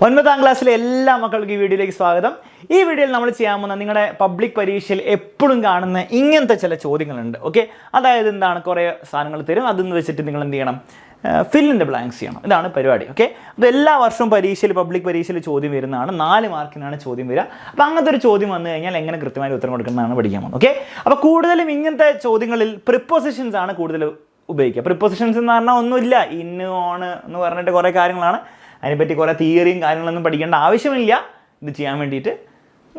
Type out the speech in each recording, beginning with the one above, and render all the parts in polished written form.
9ാം ക്ലാസ്സിലെ എല്ലാ മക്കൾക്കും ഈ വീഡിയോയിലേക്ക് സ്വാഗതം. ഈ വീഡിയോയിൽ നമ്മൾ ചെയ്യാൻ പോകുന്ന നിങ്ങളുടെ പബ്ലിക് പരീക്ഷയിൽ എപ്പോഴും കാണുന്ന ഇങ്ങനത്തെ ചില ചോദ്യങ്ങളുണ്ട്. ഓക്കെ, അതായത് എന്താണ്, കുറേ സാധനങ്ങൾ തരും, അതെന്ന് വെച്ചിട്ട് നിങ്ങൾ എന്ത് ചെയ്യണം, ഫിൽ ഇൻ ദ ബ്ലാങ്ക്സ് ചെയ്യണം. ഇതാണ് പരിപാടി. ഓക്കെ, അപ്പോൾ എല്ലാ വർഷവും പരീക്ഷയിൽ പബ്ലിക് പരീക്ഷയിൽ ചോദ്യം വരുന്നതാണ്. 4 മാർക്കിനാണ് ചോദ്യം വരിക. അപ്പോൾ അങ്ങനത്തെ ഒരു ചോദ്യം വന്നു കഴിഞ്ഞാൽ എങ്ങനെ കൃത്യമായി ഉത്തരം കൊടുക്കുന്നതാണ് പഠിക്കാൻ പോകുന്നത്. ഓക്കെ, അപ്പോൾ കൂടുതലും ഇങ്ങനത്തെ ചോദ്യങ്ങളിൽ പ്രിപ്പോസിഷൻസ് ആണ് കൂടുതൽ ഉപയോഗിക്കുക. പ്രിപ്പോസിഷൻസ് എന്ന് പറഞ്ഞാൽ ഒന്നുമില്ല, ഇന്ന് ഓണ് എന്ന് പറഞ്ഞിട്ട് കുറേ കാര്യങ്ങളാണ്. അതിനെപ്പറ്റി കുറേ തിയറിയും കാര്യങ്ങളൊന്നും പഠിക്കേണ്ട ആവശ്യമില്ല. ഇത് ചെയ്യാൻ വേണ്ടിയിട്ട്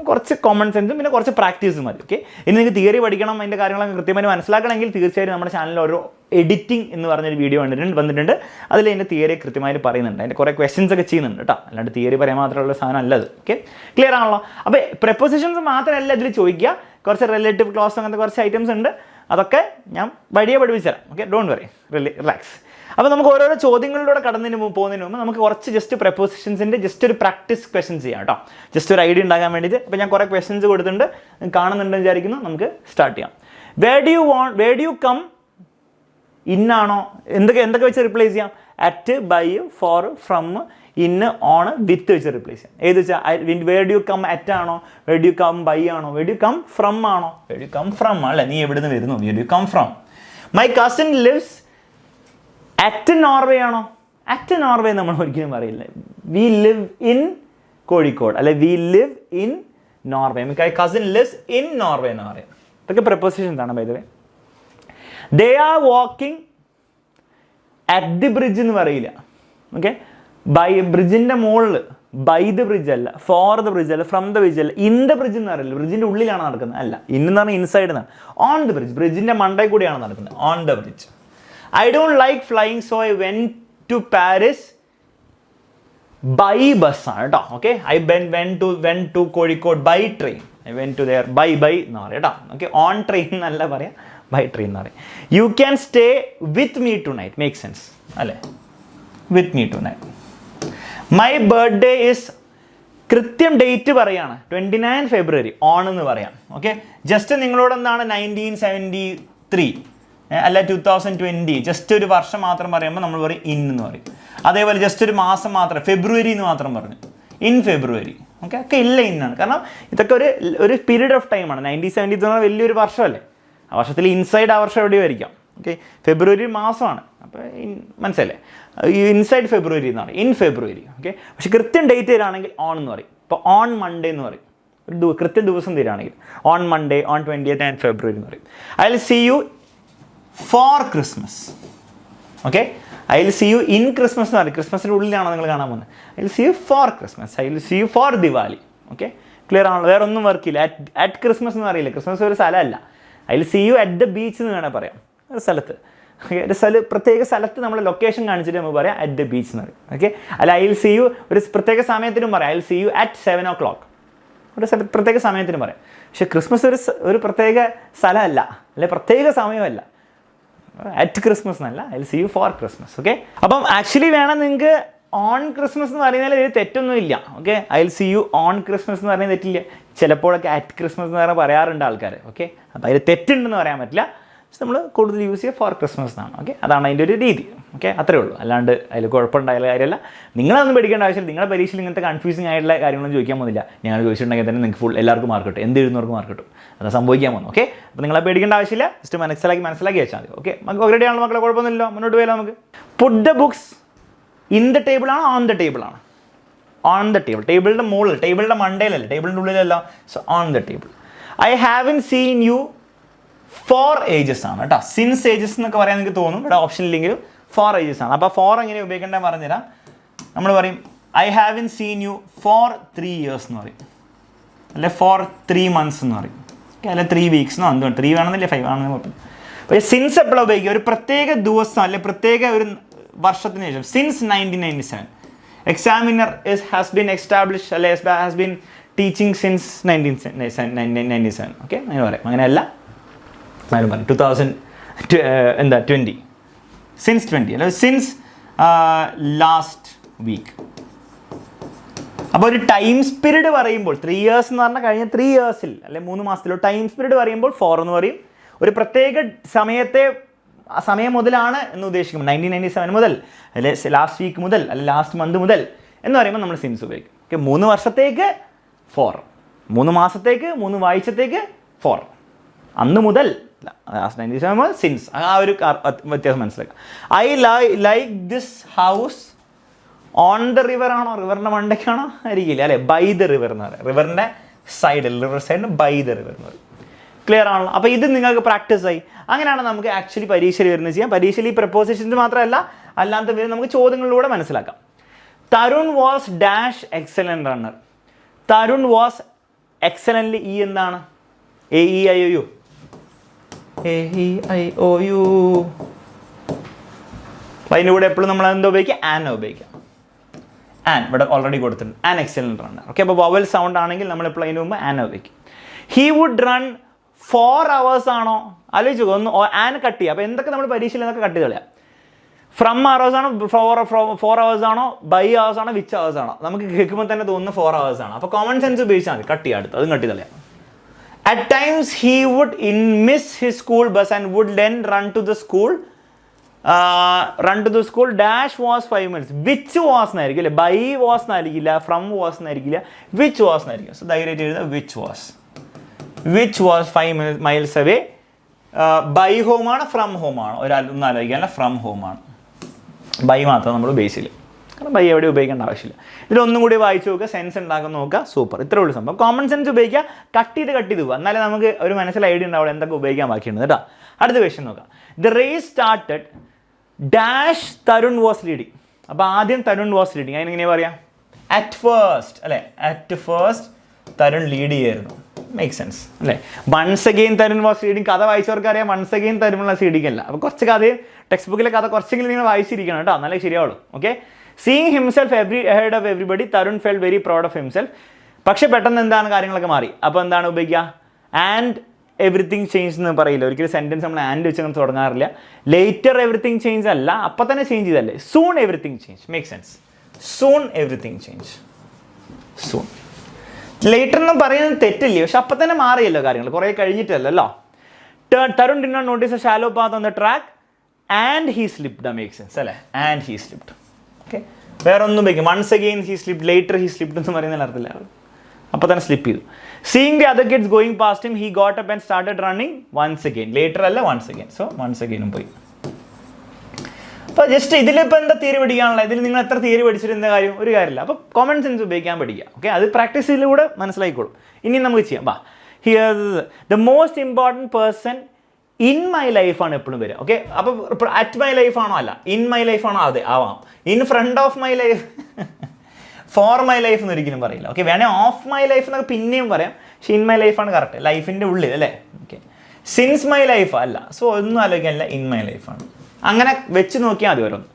കുറച്ച് കോമൺ സെൻസും പിന്നെ കുറച്ച് പ്രാക്ടീസും മതി. ഓക്കെ, ഇനി നിങ്ങൾക്ക് തിയറി പഠിക്കണം, അതിൻ്റെ കാര്യങ്ങളൊക്കെ കൃത്യമായി മനസ്സിലാക്കണമെങ്കിൽ തീർച്ചയായും നമ്മുടെ ചാനലിൽ ഓരോ എഡിറ്റിംഗ് എന്ന് പറഞ്ഞൊരു വീഡിയോ വന്നിട്ടുണ്ട്. അതിൽ അതിൻ്റെ തിയറി കൃത്യമായിട്ട് പറയുന്നുണ്ട്, അതിൻ്റെ കുറേ ക്വസ്റ്റ്യൻസ് ഒക്കെ ചെയ്യുന്നുണ്ട് കേട്ടോ. അല്ലാണ്ട് തിയറി പറയാൻ മാത്രമുള്ള സാധനം അല്ലത്. ഓക്കെ, ക്ലിയർ ആണല്ലോ? അപ്പോൾ പ്രിപ്പോസിഷൻസ് മാത്രമല്ല ഇതിൽ ചോദിക്കുക, കുറച്ച് റിലേറ്റീവ് ക്ലോസ് അങ്ങനത്തെ കുറച്ച് ഐറ്റംസ് ഉണ്ട്. അതൊക്കെ ഞാൻ വഴിയെ പഠിപ്പിച്ചു തരാം. Okay, don't worry, relax. അപ്പോൾ നമുക്ക് ഓരോരോ ചോദ്യങ്ങളിലൂടെ പോകുന്നതിന് മുമ്പ് നമുക്ക് കുറച്ച് ജസ്റ്റ് പ്രിപ്പോസിഷൻസിൻ്റെ ജസ്റ്റ് ഒരു പ്രാക്ടീസ് ക്വസ്റ്റ്യൻസ് ചെയ്യാം കേട്ടോ. ജസ്റ്റ് ഒരു ഐഡിയ ഉണ്ടാകാൻ വേണ്ടിയിട്ട്. അപ്പോൾ ഞാൻ കുറേ ക്വസ്റ്റ്യൻസ് കൊടുത്തിട്ടുണ്ട്, കാണുന്നുണ്ടെന്ന് വിചാരിക്കുന്നു. നമുക്ക് സ്റ്റാർട്ട് ചെയ്യാം. വേർ ഡു യു കം ഇന്നാണോ, എന്തൊക്കെ വെച്ച് റിപ്ലേസ് ചെയ്യാം? At, by, for, from, in, on, with വെച്ച് റിപ്ലേസ് ചെയ്യാം. ഏത് വെച്ചാൽ where do you come at ആണോ, where do you come by ആണോ, where do you come from ആണോ? Where do you come from അല്ലേ, നീ എവിടെ നിന്ന് വരുന്നു? Where do you come from. My cousin lives at Norway ആണോ? അറ്റ് നോർവേ നമ്മൾ ഒരിക്കലും പറയില്ല. വി ലിവ് ഇൻ കോഴിക്കോട് അല്ലെ, we live in Norway. My cousin lives in Norway എന്ന് പറയാം. ഇതൊക്കെ പ്രപ്പോസിഷൻസ് ആണ്. By the way, they are walking at the bridge എന്ന് പറയില്ല. ഓക്കെ, ബൈ ബ്രിഡ്ജിൻ്റെ മുകളിൽ, ബൈ ദ ബ്രിഡ്ജ് അല്ല, ഫോർ ദ ബ്രിഡ്ജ് അല്ല, ഫ്രം ദ ബ്രിഡ്ജ് അല്ല, ഇൻ ദ ബ്രിഡ്ജ് എന്ന് പറയില്ല. ബ്രിഡ്ജിൻ്റെ ഉള്ളിലാണ് നടക്കുന്നത്, അല്ല. ഇന്ന് പറഞ്ഞാൽ ഇൻസൈഡ് എന്നാണ്. ഓൺ ദ ബ്രിഡ്ജ്, ബ്രിഡ്ജിൻ്റെ മണ്ടയിൽ കൂടിയാണ് നടക്കുന്നത്. On the bridge. I don't like flying, so I went to Paris by bus ആണ് കേട്ടോ. Okay, I went to Kozhikode by train. I went to there by എന്ന് പറയാം കേട്ടോ. ഓക്കെ, ഓൺ ട്രെയിൻ എന്നല്ല പറയാം, ബൈ ട്രെയിൻ എന്ന് പറയാം. You can stay with me tonight. Make sense അല്ലേ? With me tonight. My birthday is, കൃത്യം ഡേറ്റ് പറയാണ്, 29 ഫെബ്രുവരി. ഓൺ എന്ന് പറയാം. ഓക്കെ, ജസ്റ്റ് നിങ്ങളോട് എന്താണ് 1973 അല്ല 2020, ജസ്റ്റ് ഒരു വർഷം മാത്രം പറയുമ്പോൾ നമ്മൾ പറയും ഇൻ എന്ന് പറയും. അതേപോലെ ജസ്റ്റ് ഒരു മാസം മാത്രം, ഫെബ്രുവരി എന്ന് മാത്രം പറഞ്ഞു, ഇൻ ഫെബ്രുവരി. ഓക്കെ, ഒക്കെ ഇല്ല ഇന്നാണ്. കാരണം ഇതൊക്കെ ഒരു പീരീഡ് ഓഫ് ടൈമാണ്. 1970 എന്ന് പറഞ്ഞാൽ വലിയൊരു വർഷമല്ലേ. ആ വർഷത്തിൽ ഇൻസൈഡ് ആ വർഷം എവിടെയോ ആയിരിക്കാം. ഓക്കെ, ഫെബ്രുവരി മാസമാണ്. അപ്പോൾ മനസ്സിലല്ലേ, ഇൻസൈഡ് ഫെബ്രുവരി എന്ന് പറയും, ഇൻ ഫെബ്രുവരി. ഓക്കെ, പക്ഷെ കൃത്യം ഡേറ്റ് തരാണെങ്കിൽ ഓൺ എന്ന് പറയും. ഇപ്പോൾ ഓൺ മൺഡേ എന്ന് പറയും. ഒരു കൃത്യം ദിവസം തരാണെങ്കിൽ on Monday, on 20th February എന്ന് പറയും. I will see you for Christmas. Okay, I will see you in Christmas എന്ന് പറയും. ക്രിസ്മസിൻ്റെ ഉള്ളിലാണോ നിങ്ങൾ കാണാൻ പോകുന്നത്? I will see you for Christmas, I will see you for Diwali. Okay, clear ആണല്ലോ? വേറെ ഒന്നും വർക്കില്ല. അറ്റ് ക്രിസ്മസ് എന്ന് അറിയില്ല, ക്രിസ്മസ് ഒരു സ്ഥലമല്ല. I will see you at the beach എന്ന് വേണേൽ പറയാം, ഒരു സ്ഥലത്ത്. ഒരു പ്രത്യേക സ്ഥലത്ത് നമ്മൾ ലൊക്കേഷൻ കാണിച്ചിട്ട് നമ്മൾ പറയാം അറ്റ് ദ ബീച്ച് എന്ന് പറയും. ഓക്കെ, അല്ല ഐ വിൽ സീ യു ഒരു പ്രത്യേക സമയത്തിനും പറയാം. I will see you at 7 o'clock, ഒരു പ്രത്യേക സമയത്തിന് പറയാം. പക്ഷേ ക്രിസ്മസ് ഒരു പ്രത്യേക സ്ഥലമല്ല, അല്ലെ പ്രത്യേക സമയമല്ല. അറ്റ് ക്രിസ്മസ് എന്നല്ല, I will see you for Christmas. Okay, അപ്പം ആക്ച്വലി വേണം നിങ്ങൾക്ക് ഓൺ ക്രിസ്മസ് എന്ന് പറയുന്നതിൽ ഒരു തെറ്റൊന്നുമില്ല. Okay, I will see you on Christmas എന്ന് പറയുന്നത് തെറ്റില്ല. ചിലപ്പോഴൊക്കെ അറ്റ് ക്രിസ്മസ് എന്ന് പറഞ്ഞാൽ പറയാറുണ്ട് ആൾക്കാർ. ഓക്കെ, അപ്പോൾ അതിൽ തെറ്റുണ്ടെന്ന് പറയാൻ പറ്റില്ല. പക്ഷെ നമ്മൾ കൂടുതൽ യൂസ് ചെയ്യുക ഫോർ ക്രിസ്മസ് എന്നാണ്. ഓക്കെ, അതാണ് അതിൻ്റെ ഒരു രീതി. ഓക്കെ, അത്രേ ഉള്ളൂ. അല്ലാണ്ട് അതിൽ കുഴപ്പമുണ്ടായ കാര്യമല്ല. നിങ്ങളതൊന്നും പഠിക്കേണ്ട ആവശ്യമില്ല. നിങ്ങളുടെ പരീക്ഷയിൽ ഇങ്ങനത്തെ കൺഫ്യൂസിങ് ആയിട്ടുള്ള കാര്യങ്ങളൊന്നും ചോദിക്കാൻ പോകുന്നില്ല. ഞങ്ങൾ ചോദിച്ചിട്ടുണ്ടെങ്കിൽ തന്നെ നിങ്ങൾക്ക് എല്ലാവർക്കും മാർക്ക് കിട്ടും, എന്ത് എഴുതുന്നവർക്ക് മാർക്ക് കിട്ടും. അത് സംഭവിക്കാൻ പോകുന്നു. ഓക്കെ, അപ്പോൾ നിങ്ങളെ പേടിക്കേണ്ട ആവശ്യമില്ല. ജസ്റ്റ് മനസ്സിലാക്കി വെച്ചാൽ മതി. ഓക്കെ, നമുക്ക് ഓൾറെഡി ആണല്ലോ മക്കളെ, കുഴപ്പമൊന്നുമില്ല, മുന്നോട്ട് പോയാലോ. നമുക്ക് put the books in the table ആണ്, ഓൺ ദ ടേബിൾ ആണ്? On the table. ടേബിളിൻ്റെ മുകളിൽ, ടേബിളിൻ്റെ മണ്ടയിലല്ല, ടേബിളിൻ്റെ ഉള്ളിലല്ല. So on the table. I haven't seen you for ages ആണ് കേട്ടോ. സിൻസ് ഏജസ് എന്നൊക്കെ പറയാൻ നിങ്ങൾക്ക് തോന്നും, ഇവിടെ ഓപ്ഷൻ ഇല്ലെങ്കിലും ഫോർ ഏജസ് ആണ്. അപ്പോൾ ഫോർ എങ്ങനെ ഉപയോഗിക്കേണ്ടത് പറഞ്ഞുതരാം. നമ്മൾ പറയും I haven't seen you for 3 years എന്ന് പറയും, അല്ലെ ഫോർ 3 months എന്ന് പറയും. ഓക്കെ, അല്ലെ 3 weeks എന്നോ എന്തുകൊണ്ട് 3 വേണമെന്നില്ല 5 ആണെന്ന് പറഞ്ഞു. പക്ഷേ സിൻസ് എപ്പോഴാണ് ഉപയോഗിക്കുക? ഒരു പ്രത്യേക ദിവസം അല്ലെ പ്രത്യേക ഒരു വർഷത്തിന് ശേഷം. Since 1997, examiner has been establish അല്ലെ has been teaching since 1997. Okay, അങ്ങനെ പറയാം. അങ്ങനെയല്ല, 2020, സിൻസ് 20 അല്ലെ സിൻസ് ലാസ്റ്റ് വീക്ക്. അപ്പോൾ ഒരു ടൈം പീരീഡ് പറയുമ്പോൾ 3 years എന്ന് പറഞ്ഞാൽ കഴിഞ്ഞ 3 yearsൽ അല്ലെ 3 മാസത്തിലോ ടൈം പീരീഡ് പറയുമ്പോൾ ഫോർ എന്ന് പറയും. ഒരു പ്രത്യേക സമയം മുതലാണ് എന്ന് ഉദ്ദേശിക്കുമ്പോൾ 1997 മുതൽ അല്ലെ ലാസ്റ്റ് വീക്ക് മുതൽ അല്ലെ ലാസ്റ്റ് മന്ത് മുതൽ എന്ന് പറയുമ്പോൾ നമ്മൾ സിൻസ് ഉപയോഗിക്കും. ഓക്കെ, 3 വർഷത്തേക്ക് 4, 3 മാസത്തേക്ക് 3 ആഴ്ചത്തേക്ക് 4, അന്ന് മുതൽ സിൻസ്. ആ ഒരു വ്യത്യാസം മനസ്സിലാക്കാം. I like this house on the river ആണോ, റിവറിൻ്റെ മണ്ടയ്ക്കാണോ ആയിരിക്കില്ല അല്ലേ, ബൈ ദ റിവർ എന്ന് പറയാം. റിവറിൻ്റെ സൈഡിൽ, റിവർ സൈഡിന് ബൈ ദ റിവർ എന്ന് പറയും. ക്ലിയർ ആണല്ലോ? അപ്പോൾ ഇത് നിങ്ങൾക്ക് പ്രാക്ടീസ് ആയി. അങ്ങനെയാണ് നമുക്ക് ആക്ച്വലി പരീക്ഷയിൽ വരുന്നത് ചെയ്യാം. പരീക്ഷയിൽ ഈ പ്രപ്പോസിഷൻസ് മാത്രമല്ല, അല്ലാത്ത പേര് നമുക്ക് ചോദ്യങ്ങളിലൂടെ മനസ്സിലാക്കാം. Tarun was dash excellent runner. Tarun was excellent. ഈ എന്താണ്? AEIOU. AEIOU. അതിൻ്റെ കൂടെ എപ്പോഴും നമ്മൾ എന്താ ഉപയോഗിക്കുക? ആൻ ഉപയോഗിക്കാം. ആൻ ഇവിടെ ഓൾറെഡി കൊടുത്തിട്ടുണ്ട്. An excellent runner. ഓക്കെ, അപ്പോൾ വവൽ സൗണ്ട് ആണെങ്കിൽ നമ്മൾ എപ്പോഴും അതിന് മുമ്പ് ആൻ ഉപയോഗിക്കും. ഹി വുഡ് റൺ 4 hours ആണോ? ആലോചിച്ചു ഒന്ന് ആൻ കട്ട് ചെയ്യുക. അപ്പോൾ എന്തൊക്കെ നമ്മൾ പരീക്ഷയിൽ നിന്നൊക്കെ കട്ട് ചെയ്ത് കളയാം. ഫ്രം hours ആണോ, 4 hours ആണോ, ബൈ hours ആണോ, വിച്ച് hours ആണോ? നമുക്ക് കേൾക്കുമ്പോൾ തന്നെ തോന്നുന്നു 4 hours ആണ്. അപ്പോൾ കോമൺ സെൻസ് ഉപയോഗിച്ചാൽ മതി. കട്ട് ചെയ്യുക, അടുത്ത് അതും കട്ട് ചെയ്ത് കളയാം. At times he would miss his school bus and would then run to the school dash was 5 minutes. Which was എന്നായിരിക്കും അല്ലേ, by was എന്നായിരിക്കില്ല, from was എന്നായിരിക്കില്ല, which was എന്നായിരിക്കും. സോ ധൈര്യമായിട്ട് എഴുതുക which was 5 miles away. By home ആണ്, from home ആണ്? ഒന്നും ആലോചിക്കാനല്ല, ഫ്രം ഹോം ആണ്. ബൈ മാത്രം നമ്മൾ ബേസിൽ, കാരണം ബൈ എവിടെ ഉപയോഗിക്കേണ്ട ആവശ്യമില്ല. ഇതിലൊന്നും കൂടി വായിച്ചു നോക്കുക, സെൻസ് ഉണ്ടാക്കുന്ന നോക്കുക. സൂപ്പർ, ഇത്രേ ഉള്ളൂ സംഭവം. കോമൺ സെൻസ് ഉപയോഗിക്കുക, കട്ട് ചെയ്ത് പോവുക, എന്നാലേ നമുക്ക് ഒരു മനസ്സിൽ ഐഡിയ ഉണ്ടാവും എന്തൊക്കെ ഉപയോഗിക്കാൻ ബാക്കിയുണ്ട് കേട്ടോ. അടുത്ത ക്വസ്റ്റ്യൻ നോക്കാം. The race started dash Tarun was leading. അപ്പോൾ ആദ്യം തരുൺ വാസ് ലീഡിങ്, അതിനെങ്ങനെയാണ് പറയാം? അറ്റ് ഫസ്റ്റ് അല്ലേ, അറ്റ് ഫസ്റ്റ് തരുൺ ലീഡ് ചെയ്യായിരുന്നു. മേക്ക് സെൻസ് അല്ലേ. Once again Tarun was leading. കഥ വായിച്ചവർക്ക് അറിയാം once again Tarun was leading അല്ല. അപ്പോൾ കുറച്ച് കഥയും ടെക്സ്റ്റ് ബുക്കിലെ കഥ കുറച്ചെങ്കിലും നിങ്ങൾ വായിച്ചിരിക്കണം കേട്ടോ, എന്നാലേ ശരിയാവുള്ളൂ. Okay, seeing himself ahead of everybody, Tarun felt very proud of himself. പക്ഷേ പെട്ടെന്ന് എന്താണ്, കാര്യങ്ങളൊക്കെ മാറി. അപ്പോൾ എന്താണ് ഉപയോഗിക്കുക? ആൻഡ് എവറിത്തിങ് ചേഞ്ച് എന്ന് പറയില്ല ഒരിക്കലും. സെൻറ്റൻസ് നമ്മൾ ആൻഡ് വെച്ച് അങ്ങനെ തുടങ്ങാറില്ല. ലേറ്റർ എവറിത്തിങ് ചേഞ്ച് അല്ല, അപ്പം തന്നെ ചേഞ്ച് ചെയ്തല്ലേ. Soon everything change. Make sense. Soon everything change. Soon. Later എന്ന് പറയുന്നത് തെറ്റില്ലേ, പക്ഷെ അപ്പം തന്നെ മാറിയല്ലോ കാര്യങ്ങൾ, കുറേ കഴിഞ്ഞിട്ടല്ലോ. Tarun did not notice a shallow path on the track and he slipped. Make sense അല്ലേ, and he slipped. ഓക്കെ, വേറെ ഒന്നും ഉപയോഗിക്കും. Once again he slipped, later he slipped എന്ന് പറയുന്നതിൽ അർത്ഥമില്ല, അപ്പോൾ തന്നെ സ്ലിപ്പ് ചെയ്തു. Seeing the other kids going past him he got up and started running once again. Later അല്ല, വൺസ് അഗെയിൻ. സോ വൺസ് അഗെയിനും പോയി. അപ്പോൾ ജസ്റ്റ് ഇതിലിപ്പോൾ എന്താ തിയറി പഠിക്കാനുള്ള, ഇതിൽ നിങ്ങൾ എത്ര തിയറി പഠിച്ചിരുന്ന കാര്യം ഒരു കാര്യമില്ല. അപ്പോൾ കോമൺ സെൻസ് ഉപയോഗിക്കാൻ പഠിക്കുക. ഓക്കെ, അത് പ്രാക്ടീസിലൂടെ മനസ്സിലായിക്കോളും. ഇനി നമുക്ക് ചെയ്യാം. വാ, here the most important person in my ലൈഫാണ് എപ്പോഴും വരിക. ഓക്കെ, അപ്പോൾ അറ്റ് മൈ ലൈഫ് ആണോ? അല്ല. ഇൻ മൈ ലൈഫ് ആണോ? അതെ, ആവാം. In front of my life, for my life എന്ന് ഒരിക്കലും പറയില്ല. ഓക്കെ, വേണേൽ ഓഫ് മൈ ലൈഫ് എന്നൊക്കെ പിന്നെയും പറയാം, പക്ഷേ ഇൻ മൈ ലൈഫാണ് കറക്റ്റ്. ലൈഫിൻ്റെ ഉള്ളിൽ അല്ലേ. ഓക്കെ, സിൻസ് മൈ ലൈഫ് അല്ല. സോ ഒന്നും ആലോചിക്കാനില്ല, ഇൻ മൈ ലൈഫാണ്. അങ്ങനെ വെച്ച് നോക്കിയാൽ മതി ഓരോന്ന്.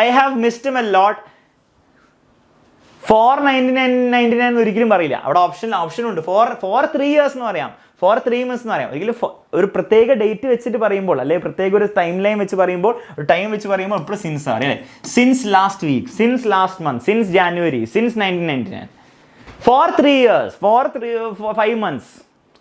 I have missed a lot. 499 ഒരിക്കലും പറയില്ല. അവിടെ ഓപ്ഷനുണ്ട്. ഫോർ 3 years എന്ന് പറയാം, ഫോർ 3 months എന്ന് പറയാം. ഒരിക്കലും ഒരു പ്രത്യേക ഡേറ്റ് വെച്ചിട്ട് പറയുമ്പോൾ, അല്ലെങ്കിൽ പ്രത്യേക ഒരു ടൈം ലൈൻ വെച്ച് പറയുമ്പോൾ, ഒരു ടൈം വെച്ച് പറയുമ്പോൾ എപ്പോഴും സിൻസ് ആണ് അല്ലേ. Since last week, since last month, since January, since 1999. For 3 years, for 5 months.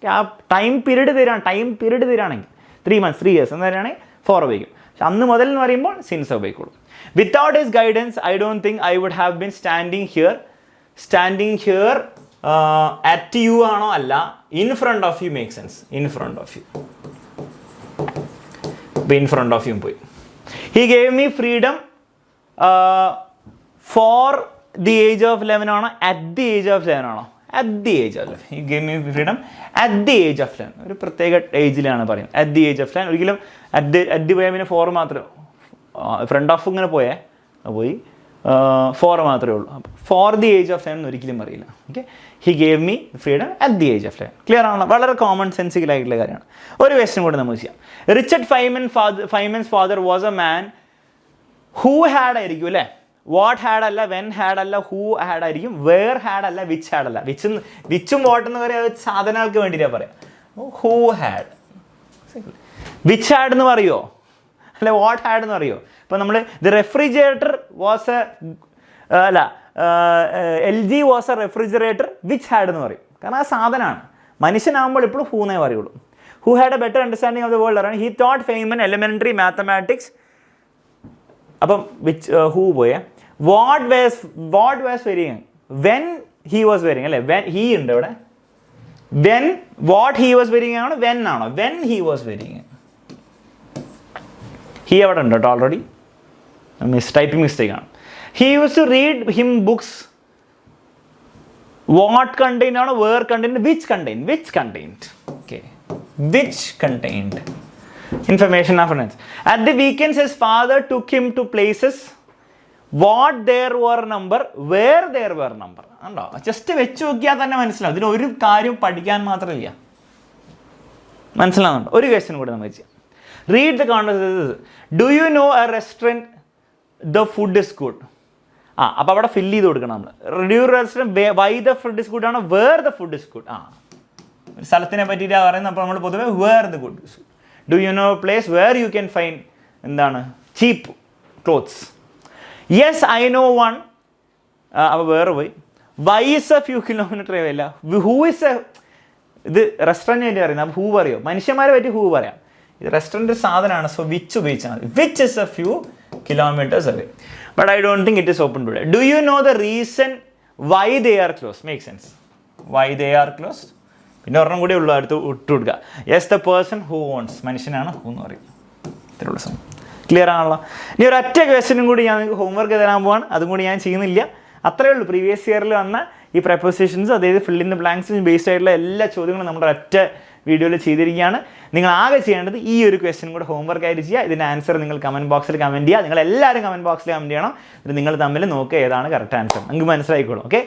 ആ ടൈം പീരീഡ് തരാണെങ്കിൽ 3 months, 3 years എന്ന് പറയുകയാണെങ്കിൽ 4 ഉപയോഗിക്കും. പക്ഷെ അന്ന് മുതൽ എന്ന് പറയുമ്പോൾ സിൻസ് ഉപയോഗിക്കുള്ളൂ. Without his guidance I don't think I would have been standing here. At you ആണോ? അല്ല. In front of you. Make sense. In front of you. ഇപ്പം ഇൻ ഫ്രണ്ട് ഓഫ് യു പോയി. He gave me freedom for the age of 11 ആണോ? At the age of 11 ആണോ? At the age of 11. He gave me freedom at the age of 11. ഒരു പ്രത്യേക ഏജിലാണ് പറയുന്നത്. At the age of 11. ഒരിക്കലും at the പോയാൽ പിന്നെ 4 മാത്രമേ, ഫ്രണ്ട് ഓഫ് ഇങ്ങനെ പോയി 4 മാത്രമേ ഉള്ളൂ. അപ്പോൾ ഫോർ ദി ഏജ് ഓഫ് 11 ഒരിക്കലും അറിയില്ല. Okay, he gave me freedom at the age of 11. Clear ആണോ? വളരെ കോമൺ സെൻസിക്കലായിട്ടുള്ള കാര്യമാണ്. ഒരു ക്വസ്റ്റ്യൻ കൂടെ നമുക്ക് ചെയ്യാം. Richard Feynman's father was a man who had ആയിരിക്കും അല്ലേ. വാട്ട് ഹാഡ് അല്ല, വെൻ ഹാഡ് അല്ല, ഹൂ ഹാഡ് ആയിരിക്കും. വേർ ഹാഡ് അല്ല, വിച്ച് ഹാഡ് അല്ല. വിച്ചും വാട്ട് എന്ന് പറയാം സാധനങ്ങൾക്ക് വേണ്ടിയിട്ടാണ് പറയാം. Who had. വിച്ച് ഹാഡ് എന്ന് പറയുമോ, അല്ലെ വാട്ട് ഹാഡ് എന്ന് പറയുമോ? ഇപ്പോൾ നമ്മൾ ദി റെഫ്രിജറേറ്റർ വാസ് എ അല്ല, LG was A refrigerator which had എന്ന് പറയും, കാരണം ആ സാധനമാണ്. മനുഷ്യനാകുമ്പോൾ എപ്പോഴും ഹൂന്നേ പറയുള്ളൂ. Who had A better understanding of the world around. He thought fame in elementary mathematics. അപ്പം വിച്ച് ഹൂ പോയേ. What was വെരിങ് when he was വെരിങ് അല്ലേ, വെൻ ഹീ ഉണ്ട് ഇവിടെ, വെൻ വാട്ട് ഹി വാസ് വെരിങ് ആണോ വെൻ ആണോ, വെൻ ഹി വാസ് വെരിങ്, ഹി അവിടെ ഉണ്ട് കേട്ടോ ഓൾറെഡി, ടൈപ്പിംഗ് മിസ്റ്റേക്ക് ആണ്. He use to read him books, what contained ആണോ where contained, which contained okay, which contained information of friends. At the weekends his father took him to places, what there were number, where there were number. ഉണ്ടോ, just വെച്ച് നോക്കിയാൽ തന്നെ മനസ്സിലാവും, ഇതിന് ഒരു കാര്യം പഠിക്കാൻ മാത്രമില്ല. മനസ്സിലാവുന്നുണ്ടോ? ഒരു ക്വസ്റ്റ്യൻ കൂടി നമുക്ക് ചെയ്യാം. Read the conversation. Do you know a restaurant the food is good. അപ്പോൾ അവിടെ ഫില്ല് ചെയ്ത് കൊടുക്കണം നമ്മൾ. Do you restaurant why the food is good ആണോ where the food is good. ഒരു സ്ഥലത്തിനെ പറ്റിയിട്ടാണ് പറയുന്നത്, അപ്പോൾ നമ്മൾ പൊതുവെ where the good is good. Do you know place where you can find എന്താണ് cheap clothes. Yes I know one. അപ്പോൾ വേറെ പോയി. Why is a few kilometre ഇല്ല. ഹൂ ഇസ് എ, ഇത് റെസ്റ്റോറൻറ്റിന് വേണ്ടി പറയുന്നത്, അപ്പോൾ ഹൂ പറയോ, മനുഷ്യന്മാരെ പറ്റി ഹൂ പറയാം. ഇത് റെസ്റ്റോറൻറ്റ് സാധനമാണ്, സോ വിച്ച് ഉപയോഗിച്ചാൽ മതി. Which is a few kilometres away. But I don't think it is open today. Do you know the reason why they are close. Make sense. Why they are close. പിന്നെ ഒരെണ്ണം കൂടി ഉള്ളൂ, അടുത്ത് ഇട്ട് കൊടുക്കുക. Yes the person who വോൺസ്, മനുഷ്യനാണ് who എന്ന് പറയും. ഇത്രയുള്ള സമയം ക്ലിയർ ആണല്ലോ. ഇനി ഒരു ഒറ്റ ക്വസ്റ്റ്യനും കൂടി ഞാൻ നിങ്ങൾക്ക് ഹോംവർക്ക് തരാൻ പോവാണ്, അതും കൂടി ഞാൻ ചെയ്യുന്നില്ല. അത്രയേ ഉള്ളൂ. പ്രീവിയസ് ഇയറിൽ വന്ന ഈ പ്രപ്പോസിഷൻസ്, അതായത് ഫിൽ ഇൻ ദ ബ്ലാങ്ക്സിന് ബേസ്ഡ് ആയിട്ടുള്ള എല്ലാ ചോദ്യങ്ങളും നമ്മുടെ ഒറ്റ വീഡിയോയിൽ ചെയ്തിരിക്കുകയാണ്. നിങ്ങൾ ആകെ ചെയ്യേണ്ടത് ഈ ഒരു ക്വസ്റ്റ്യൻ കൂടെ ഹോംവർക്ക് ആയിട്ട് ചെയ്യുക. ഇതിൻ്റെ ആൻസർ നിങ്ങൾ കമൻറ്റ് ബോക്സിൽ കമൻറ്റ് ചെയ്യുക. നിങ്ങൾ എല്ലാവരും കമൻറ്റ് ബോക്സിൽ കമൻറ്റ് ചെയ്യണം. എന്നിട്ട് നിങ്ങൾ തമ്മിൽ നോക്കുക ഏതാണ് കറക്റ്റ് ആൻസർ. നിങ്ങൾക്ക് മനസ്സിലായിക്കോളും. ഓക്കെ,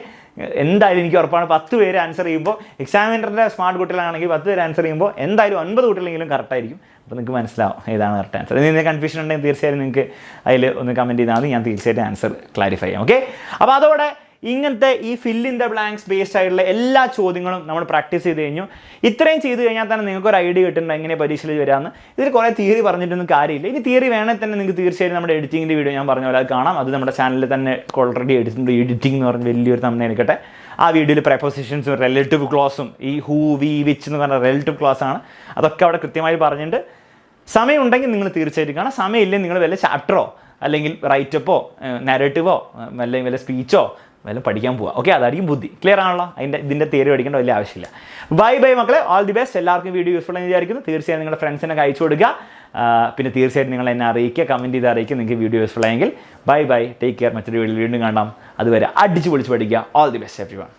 എന്തായാലും എനിക്ക് ഉറപ്പാണ് 10 പേര് ആൻസർ ചെയ്യുമ്പോൾ, എക്സാമിനറിൻ്റെ സ്മാർട്ട് കുട്ടികളാണെങ്കിൽ 10 പേര് ആൻസർ ചെയ്യുമ്പോൾ എന്തായാലും 9 കുട്ടികളെങ്കിലും കറക്റ്റായിരിക്കും. അപ്പോൾ നിങ്ങൾക്ക് മനസ്സിലാവും ഏതാണ് കറക്റ്റ് ആൻസർ. ഇതിന് കൺഫ്യൂഷൻ ഉണ്ടെങ്കിൽ തീർച്ചയായും നിങ്ങൾക്ക് അതിൽ ഒന്ന് കമൻറ്റ് ചെയ്താൽ മതി, ഞാൻ തീർച്ചയായിട്ടും ആൻസർ ക്ലാരിഫൈ ചെയ്യാം. ഓക്കെ, അപ്പോൾ അതോടെ ഇങ്ങനത്തെ ഈ fill in the blanks based ആയിട്ടുള്ള എല്ലാ ചോദ്യങ്ങളും നമ്മൾ പ്രാക്ടീസ് ചെയ്ത് കഴിഞ്ഞു. ഇത്രയും ചെയ്ത് കഴിഞ്ഞാൽ തന്നെ നിങ്ങൾക്ക് ഒരു ഐഡിയ കിട്ടുന്നുണ്ട് എങ്ങനെ പരീക്ഷയിൽ വരാമെന്ന്. ഇതിൽ കുറേ തിയറി പറഞ്ഞിട്ടൊന്നും കാര്യമില്ല. ഇനി തിയറി വേണമെങ്കിൽ തന്നെ നിങ്ങൾക്ക് തീർച്ചയായും നമ്മുടെ എഡിറ്റിങ്ങിൻ്റെ വീഡിയോ ഞാൻ പറഞ്ഞ പോലെ അത് കാണാം. അത് നമ്മുടെ ചാനലിൽ തന്നെ ഓൾറെഡി എടുത്തിട്ടുണ്ട്. എഡിറ്റിംഗ് എന്ന് പറഞ്ഞ് വലിയൊരു തമ്മിൽ എടുക്കട്ടെ. ആ വീഡിയോയിൽ പ്രപ്പോസിഷൻസും റിലേറ്റീവ് ക്ലോസും ഈ ഹൂ വി വിച്ച് എന്ന് പറഞ്ഞ റിലേറ്റീവ് ക്ലോസ് ആണ്, അതൊക്കെ അവിടെ കൃത്യമായി പറഞ്ഞിട്ടുണ്ട്. സമയം ഉണ്ടെങ്കിൽ നിങ്ങൾ തീർച്ചയായിട്ടും കാണാം. സമയമില്ലെങ്കിൽ നിങ്ങൾ വല്ല ചാപ്റ്ററോ അല്ലെങ്കിൽ റൈറ്റപ്പോ നാരേറ്റീവോ അല്ലെങ്കിൽ വല്ല സ്പീച്ചോ വല്ല പഠിക്കാൻ പോവുക. ഓക്കെ, അതായിരിക്കും ബുദ്ധി. ക്ലിയർ ആണല്ലോ. ഇതിൻ്റെ തിയറി പഠിക്കേണ്ട വലിയ ആവശ്യമില്ല. ബൈ മക്കളെ, ഓൾ ദി ബെസ്റ്റ്. എല്ലാവർക്കും വീഡിയോ യൂസ്ഫുൾ എന്ന് വിചാരിക്കുന്നു. തീർച്ചയായും നിങ്ങളുടെ ഫ്രണ്ട്സിനൊക്കെ അയച്ചു കൊടുക്കുക. പിന്നെ തീർച്ചയായിട്ടും നിങ്ങൾ എന്നെ അറിയിക്കുക, കമൻറ്റ് ചെയ്ത് അറിയിക്കുക നിങ്ങൾക്ക് വീഡിയോ യൂസ്ഫുൾ ആയെങ്കിൽ. Bye, take care. മറ്റൊരു വീഡിയോ വീണ്ടും കാണാം. അതുവരെ അടിച്ച് പൊളിച്ച് പഠിക്കുക. All the best everyone.